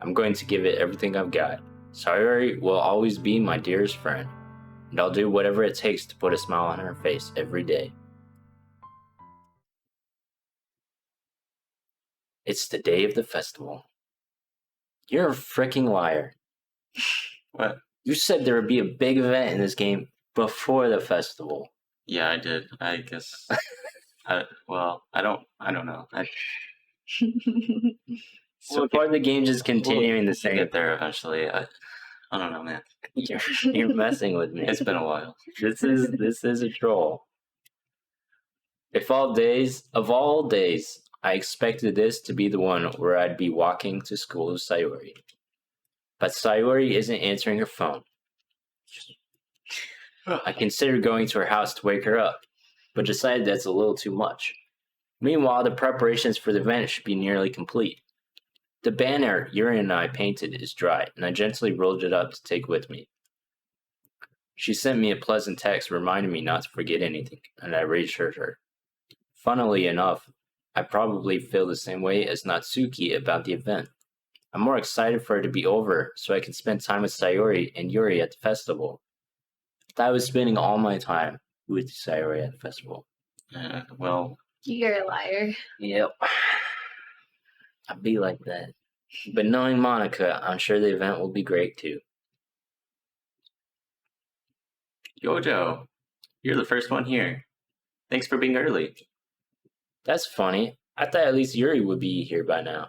I'm going to give it everything I've got. Sayori will always be my dearest friend, and I'll do whatever it takes to put a smile on her face every day. It's the day of the festival. You're a freaking liar. What? You said there would be a big event in this game before the festival. Yeah, I did. I guess. I don't know. So far, the game's just continuing the We'll same. get there eventually. I don't know, man. You're messing with me. It's been a while. This is a troll. Of all days, I expected this to be the one where I'd be walking to school with Sayori. But Sayori isn't answering her phone. I considered going to her house to wake her up, but decided that's a little too much. Meanwhile, the preparations for the event should be nearly complete. The banner Yuri and I painted is dry, and I gently rolled it up to take with me. She sent me a pleasant text reminding me not to forget anything, and I reassured her. Funnily enough, I probably feel the same way as Natsuki about the event. I'm more excited for it to be over so I can spend time with Sayori and Yuri at the festival. I was spending all my time with Sayori at the festival. Well, You're a liar. Yep. I'd be like that. But knowing Monica, I'm sure the event will be great too. Yojo, you're the first one here. Thanks for being early. That's funny. I thought at least Yuri would be here by now.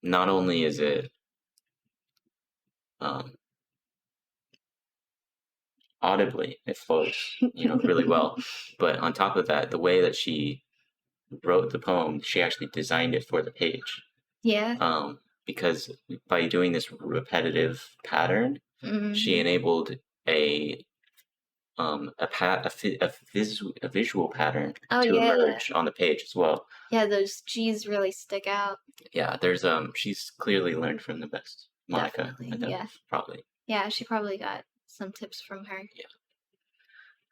not only is it audibly, it flows, really well, but on top of that, the way that she wrote the poem, she actually designed it for the page. Yeah. Because by doing this repetitive pattern, she enabled a visual pattern to emerge on the page as well. Yeah, those G's really stick out. Yeah, there's she's clearly learned from the best. Monica, Definitely, yeah. probably. Yeah, she probably got some tips from her.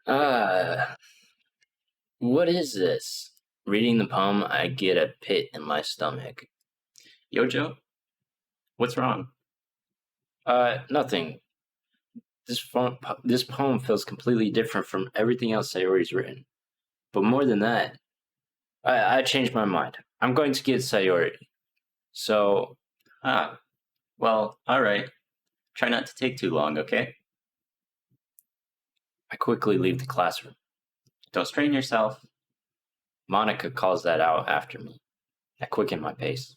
Yeah. What is this? Reading the poem, I get a pit in my stomach. Yojo, what's wrong? Nothing. This poem feels completely different from everything else Sayori's written. But more than that, I changed my mind. I'm going to get Sayori. So... well, alright. Try not to take too long, okay? I quickly leave the classroom. Don't strain yourself. Monica calls that out after me. I quicken my pace.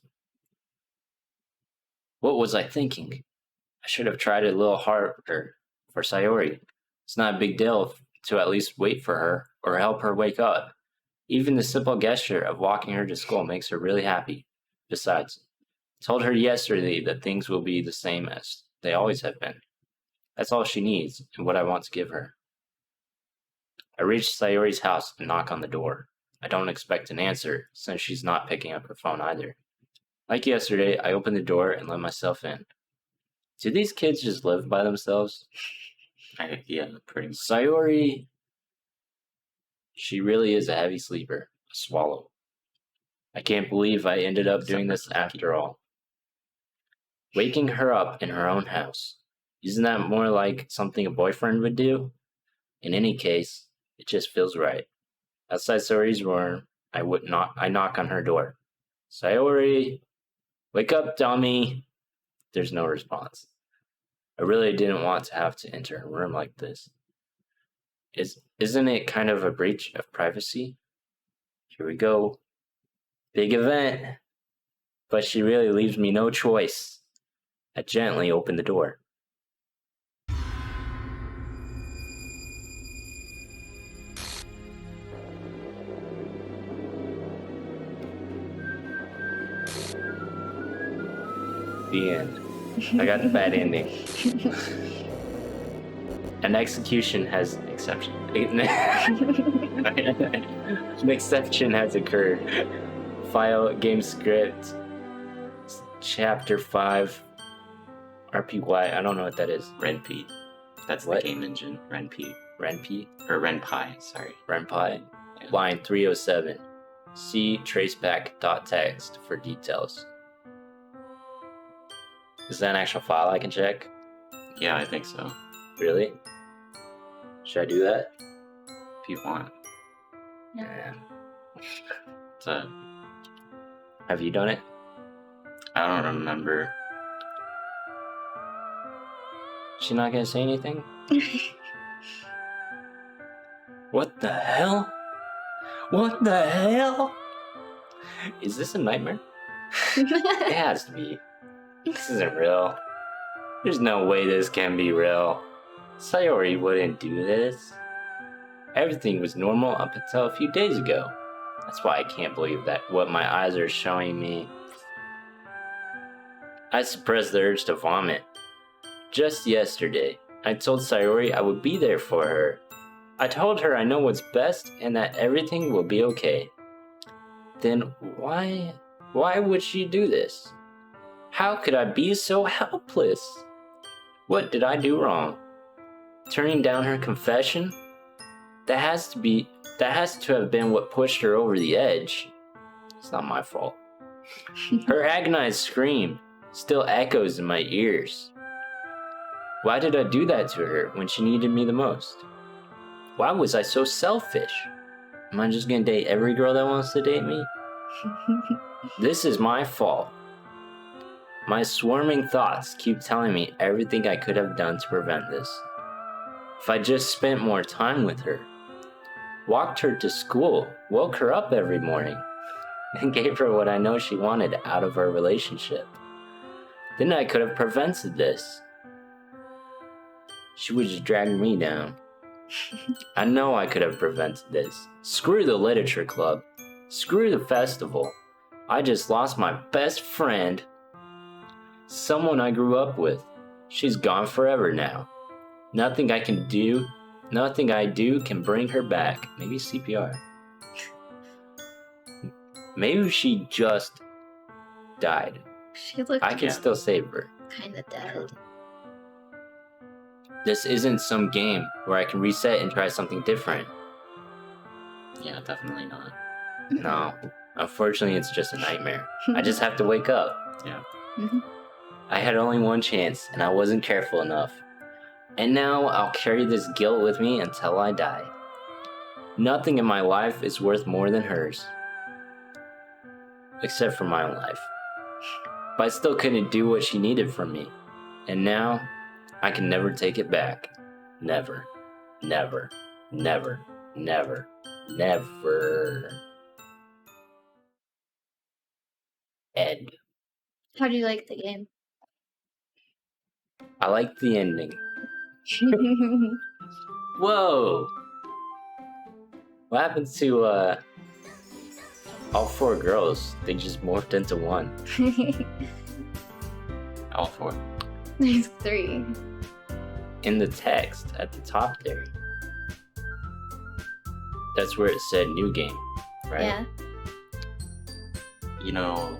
What was I thinking? I should have tried it a little harder for Sayori. It's not a big deal to at least wait for her or help her wake up. Even the simple gesture of walking her to school makes her really happy. Besides, I told her yesterday that things will be the same as they always have been. That's all she needs and what I want to give her. I reach Sayori's house and knock on the door. I don't expect an answer since she's not picking up her phone either. Like yesterday, I open the door and let myself in. Do these kids just live by themselves? Yeah, pretty much. Sayori, she really is a heavy sleeper, a swallow. I can't believe I ended up doing this after all. Waking her up in her own house. Isn't that more like something a boyfriend would do? In any case, it just feels right. Outside Sayori's room, I knock on her door. Sayori, wake up, dummy. There's no response. I really didn't want to have to enter her room like this. Isn't it kind of a breach of privacy? Here we go. Big event. But she really leaves me no choice. I gently open the door. The end. I got the bad ending. An execution has exception. An exception has occurred. File game script. Chapter 5. RPY. I don't know what that is. RenP. That's What? the game engine. RenP. RenP? Or RenPy, sorry. RenPy. Yeah. Line 307. See traceback.txt for details. Is that an actual file I can check? Yeah, I think so. Really? Should I do that? If you want. Yeah. So, Have you done it? I don't remember. She not gonna say anything? What the hell? What the hell? Is this a nightmare? It has to be. This isn't real. There's no way this can be real. Sayori wouldn't do this. Everything was normal up until a few days ago. That's why I can't believe that what my eyes are showing me. I suppressed the urge to vomit. Just yesterday, I told Sayori I would be there for her. I told her I know what's best and that everything will be okay. Then why would she do this? How could I be so helpless? What did I do wrong? Turning down her confession? That has to have been what pushed her over the edge. It's not my fault. Her agonized scream still echoes in my ears. Why did I do that to her when she needed me the most? Why was I so selfish? Am I just gonna date every girl that wants to date me? This is my fault. My swarming thoughts keep telling me everything I could have done to prevent this. If I just spent more time with her, walked her to school, woke her up every morning, and gave her what I know she wanted out of our relationship. Then I could have prevented this. She would just drag me down. I know I could have prevented this. Screw the literature club. Screw the festival. I just lost my best friend. Someone I grew up with. She's gone forever now. Nothing I do can bring her back. Maybe CPR. Maybe she just died. She looked I can still save her. kind of dead. This isn't some game where I can reset and try something different. Yeah, definitely not. No. Unfortunately, it's just a nightmare. I just have to wake up. Yeah. I had only one chance, and I wasn't careful enough. And now I'll carry this guilt with me until I die. Nothing in my life is worth more than hers. Except for my own life. But I still couldn't do what she needed from me. And now, I can never take it back. Never. Never. Never. Never. Never. Ed. How do you like the game? I like the ending. Whoa! What happened to, all 4 girls? They just morphed into one. All 4. There's 3. In the text at the top there. That's where it said new game, right? Yeah. You know,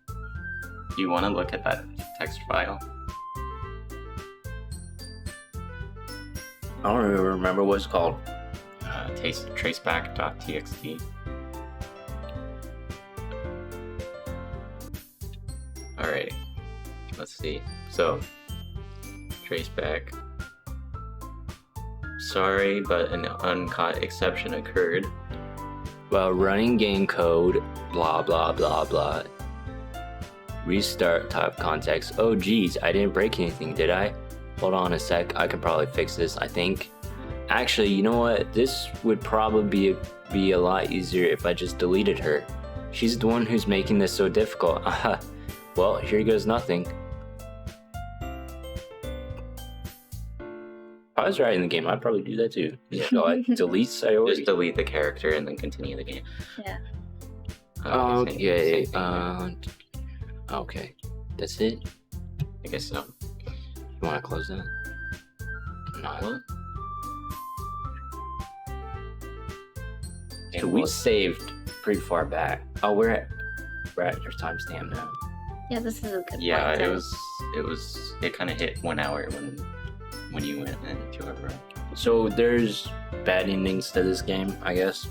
do you want to look at that text file? I don't even remember what it's called. Traceback.txt. Alright, let's see. So, traceback. Sorry, but an uncaught exception occurred. While running game code, blah blah blah blah. Restart type context. Oh geez, I didn't break anything, did I? Hold on a sec, I could probably fix this, I think. Actually, you know what? This would probably be a lot easier if I just deleted her. She's the one who's making this so difficult. Well, here goes nothing. If I was writing the game, I'd probably do that too. So I delete Sayori. Just delete the character and then continue the game. Yeah. Okay. Same thing. Okay. That's it. I guess so. You want to close that? No. What? So we saved pretty far back. Oh, we're at your timestamp now. Yeah, this is a good Yeah, point. it kind of hit 1 hour when you went into our room. So there's bad endings to this game, I guess,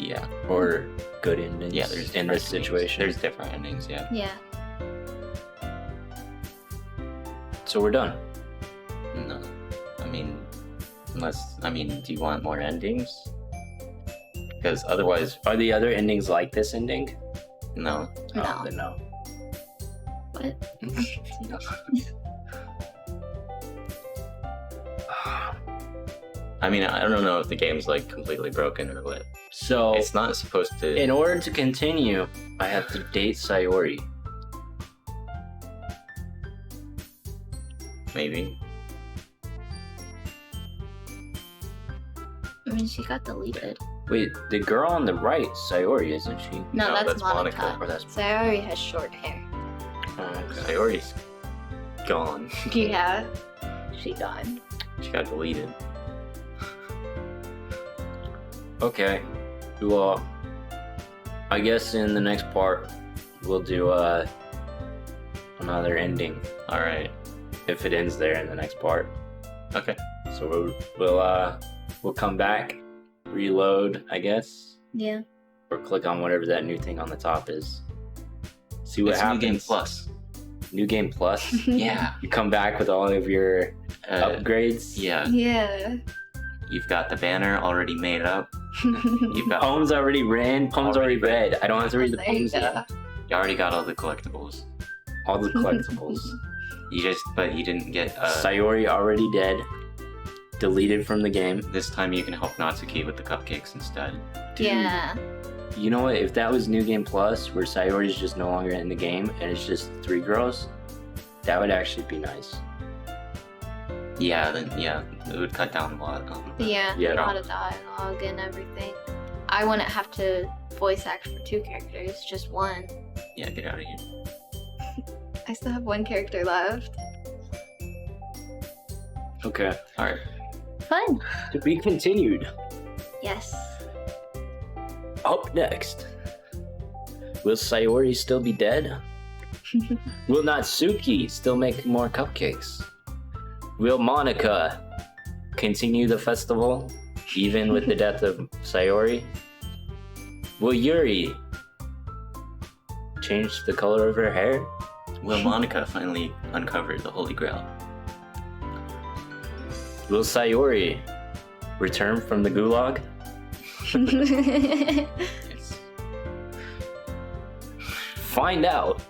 Yeah. or good endings. Yeah, there's in this different endings. situation. There's different endings, yeah. Yeah. So we're done. No. I mean, do you want more endings? Because otherwise, Are the other endings like this ending? no. No. Oh, then no. What? I mean, I don't know if the game's like completely broken or what. So It's not supposed to. in order to continue, I have to date Sayori. Maybe. I mean, she got deleted. Wait, the girl on the right, Sayori, isn't she? No, No, that's, that's Monica. Monica. Or that's Sayori has short hair. Sayori's gone. Yeah. She gone. She got deleted. Okay. Well, I guess in the next part we'll do another ending Alright. if it ends there in the next part. Okay. So we'll come back, reload, I guess, Yeah. or click on whatever that new thing on the top is. See what It's happens. New Game Plus. New Game Plus. Yeah. You come back with all of your upgrades. Yeah. Yeah. You've got the banner already made up. You've got. Poems already written, poems already Already read. I don't have to read the There you poems go. yet. You already got all the collectibles. All the collectibles. But you didn't get. Sayori already dead. Deleted from the game. This time you can help Natsuki with the cupcakes instead. Yeah. You know what? If that was New Game Plus, where Sayori's just no longer in the game and it's just 3 girls, that would actually be nice. Yeah, then it would cut down a lot. Yeah, Yeah. a lot of dialogue and everything. I wouldn't have to voice act for 2 characters, just 1. Yeah, get out of here. I still have 1 character left. Okay. Alright. Fun. To be continued. Yes. Up next. Will Sayori still be dead? Will Natsuki still make more cupcakes? Will Monica continue the festival even with the death of Sayori? Will Yuri change the color of her hair? Will Monica finally uncover the Holy Grail? Will Sayori return from the gulag? It's Find out